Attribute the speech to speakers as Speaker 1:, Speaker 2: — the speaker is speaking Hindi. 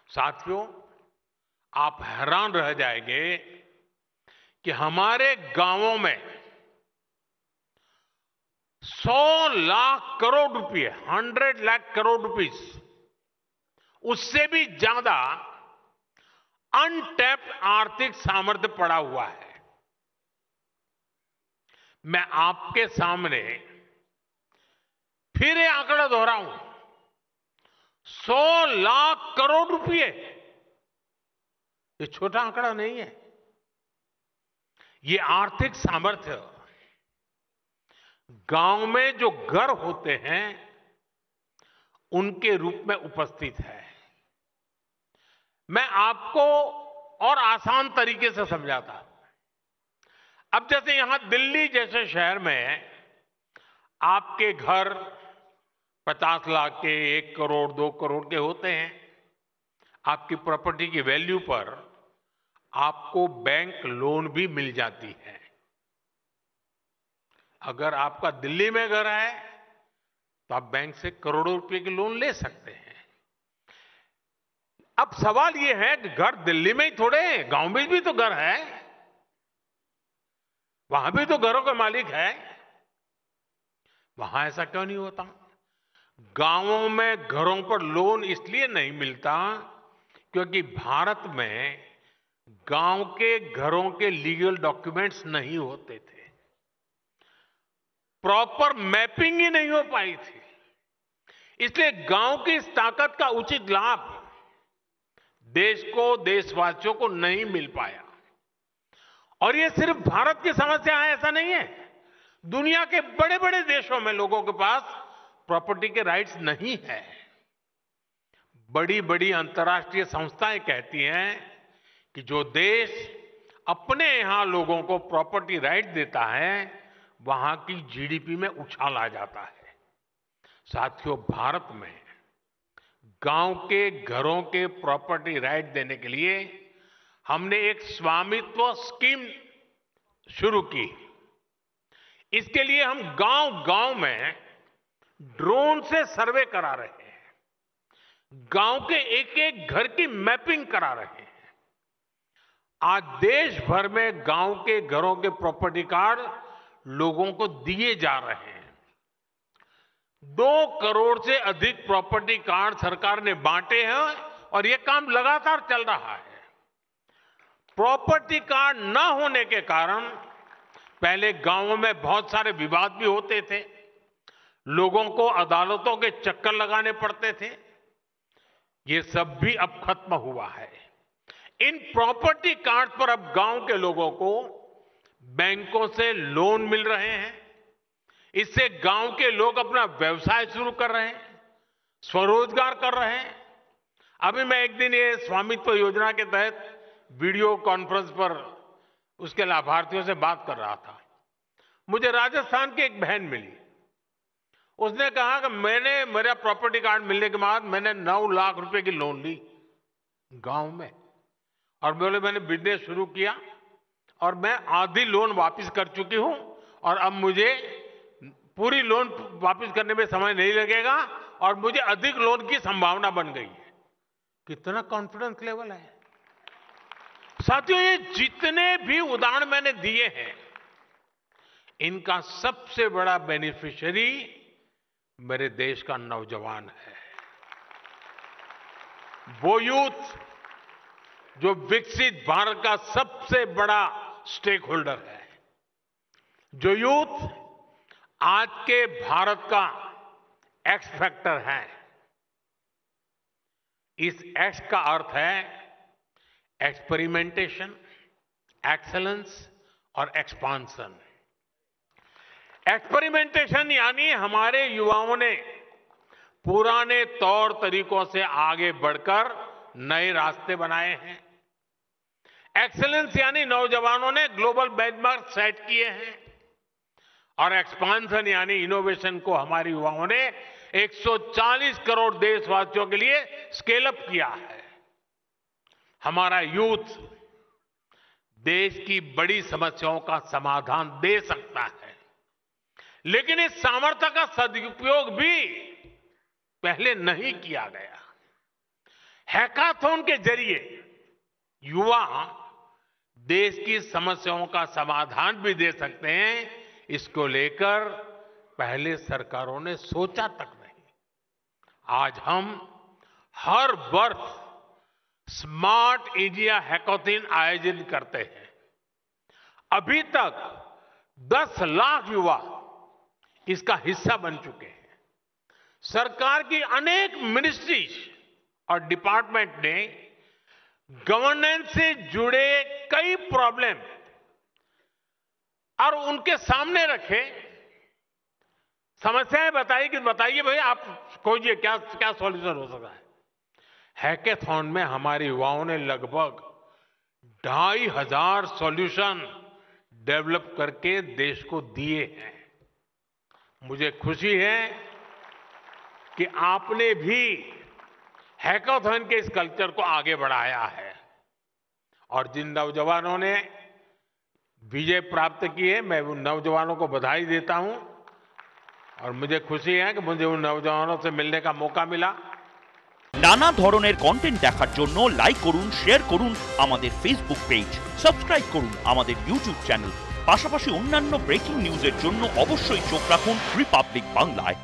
Speaker 1: साथियों, आप हैरान रह जाएंगे कि हमारे गांवों में 100 लाख करोड़ रुपए, 100 लाख करोड़ रुपीस, उससे भी ज्यादा अनटैप्ड आर्थिक सामर्थ्य पड़ा हुआ है। मैं आपके सामने फिर ये आंकड़ा दोहराऊं, 100 लाख करोड़ रुपए, ये छोटा आंकड़ा नहीं है। ये आर्थिक सामर्थ्य गांव में जो घर होते हैं उनके रूप में उपस्थित है। मैं आपको और आसान तरीके से समझाता हूं। अब जैसे यहां दिल्ली जैसे शहर में आपके घर 50 लाख के, 1 करोड़, 2 करोड़ के होते हैं। आपकी प्रॉपर्टी की वैल्यू पर आपको बैंक लोन भी मिल जाती है। अगर आपका दिल्ली में घर है तो आप बैंक से करोड़ों रुपए के लोन ले सकते हैं। अब सवाल यह है कि घर दिल्ली में ही थोड़े, गांव में भी तो घर है, वहां भी तो घरों के मालिक है। वहां ऐसा क्यों नहीं होता? गांवों में घरों पर लोन इसलिए नहीं मिलता क्योंकि भारत में गांव के घरों के लीगल डॉक्यूमेंट्स नहीं होते थे, प्रॉपर मैपिंग ही नहीं हो पाई थी। इसलिए गांव की इस ताकत का उचित लाभ देश को, देशवासियों को नहीं मिल पाया। और ये सिर्फ भारत की समस्या है ऐसा नहीं है। दुनिया के बड़े बड़े देशों में लोगों के पास प्रॉपर्टी के राइट्स नहीं है। बड़ी बड़ी अंतर्राष्ट्रीय संस्थाएं कहती हैं कि जो देश अपने यहां लोगों को प्रॉपर्टी राइट देता है वहां की जीडीपी में उछाल आ जाता है। साथियों, भारत में गांव के घरों के प्रॉपर्टी राइट देने के लिए हमने एक स्वामित्व स्कीम शुरू की। इसके लिए हम गांव-गांव में ड्रोन से सर्वे करा रहे हैं, गांव के एक एक घर की मैपिंग करा रहे हैं। आज देश भर में गांव के घरों के प्रॉपर्टी कार्ड लोगों को दिए जा रहे हैं। 2 करोड़ से अधिक प्रॉपर्टी कार्ड सरकार ने बांटे हैं और यह काम लगातार चल रहा है। प्रॉपर्टी कार्ड न होने के कारण पहले गांवों में बहुत सारे विवाद भी होते थे, लोगों को अदालतों के चक्कर लगाने पड़ते थे। ये सब भी अब खत्म हुआ है। इन प्रॉपर्टी कार्ड पर अब गांव के लोगों को बैंकों से लोन मिल रहे हैं। इससे गांव के लोग अपना व्यवसाय शुरू कर रहे हैं, स्वरोजगार कर रहे हैं। अभी मैं एक दिन ये स्वामित्व योजना के तहत वीडियो कॉन्फ्रेंस पर उसके लाभार्थियों से बात कर रहा था। मुझे राजस्थान की एक बहन मिली। उसने कहा कि मेरा प्रॉपर्टी कार्ड मिलने के बाद मैंने 9 लाख रुपए की लोन ली गांव में, और बोले मैंने बिजनेस शुरू किया और मैं आधी लोन वापस कर चुकी हूं और अब मुझे पूरी लोन वापस करने में समय नहीं लगेगा और मुझे अधिक लोन की संभावना बन गई है। कितना कॉन्फिडेंस लेवल है साथियों। ये जितने भी उदाहरण मैंने दिए हैं, इनका सबसे बड़ा बेनिफिशियरी मेरे देश का नौजवान है। वो यूथ जो विकसित भारत का सबसे बड़ा स्टेक होल्डर है, जो यूथ आज के भारत का एक्स फैक्टर है। इस एक्स का अर्थ है एक्सपेरिमेंटेशन, एक्सेलेंस और एक्सपांशन। एक्सपेरिमेंटेशन यानी हमारे युवाओं ने पुराने तौर तरीकों से आगे बढ़कर नए रास्ते बनाए हैं। एक्सेलेंस यानी नौजवानों ने ग्लोबल बेंचमार्क सेट किए हैं। और एक्सपांशन यानी इनोवेशन को हमारे युवाओं ने 140 करोड़ देशवासियों के लिए स्केल अप किया है। हमारा यूथ देश की बड़ी समस्याओं का समाधान दे सकता है, लेकिन इस सामर्थ्य का सदुपयोग भी पहले नहीं किया गया। हैकाथॉन के जरिए युवा देश की समस्याओं का समाधान भी दे सकते हैं, इसको लेकर पहले सरकारों ने सोचा तक नहीं। आज हम हर वर्ष स्मार्ट इंडिया हैकाथॉन आयोजित करते हैं। अभी तक 10 लाख युवा इसका हिस्सा बन चुके हैं। सरकार की अनेक मिनिस्ट्रीज और डिपार्टमेंट ने गवर्नेंस से जुड़े कई प्रॉब्लम और उनके सामने रखे, समस्याएं बताइए भाई आप खोजिए क्या क्या सॉल्यूशन हो सकता है। हैकाथॉन में हमारे युवाओं ने लगभग 2500 सॉल्यूशन डेवलप करके देश को दिए हैं। मुझे खुशी है कि आपने भी हैकाथॉन के इस कल्चर को आगे बढ़ाया है और जिन नौजवानों ने विजय प्राप्त की है, मैं उन नौजवानों को बधाई देता हूं और मुझे खुशी है कि मुझे उन नौजवानों से मिलने का मौका मिला।
Speaker 2: नाना ধরনের কন্টেন্ট দেখার জন্য লাইক করুন, শেয়ার করুন আমাদের ফেসবুক পেজ, সাবস্ক্রাইব করুন আমাদের ইউটিউব চ্যানেল। পাশাপাশি অন্যান্য ব্রেকিং নিউজের জন্য অবশ্যই চোখ রাখুন রিপাবলিক বাংলায়।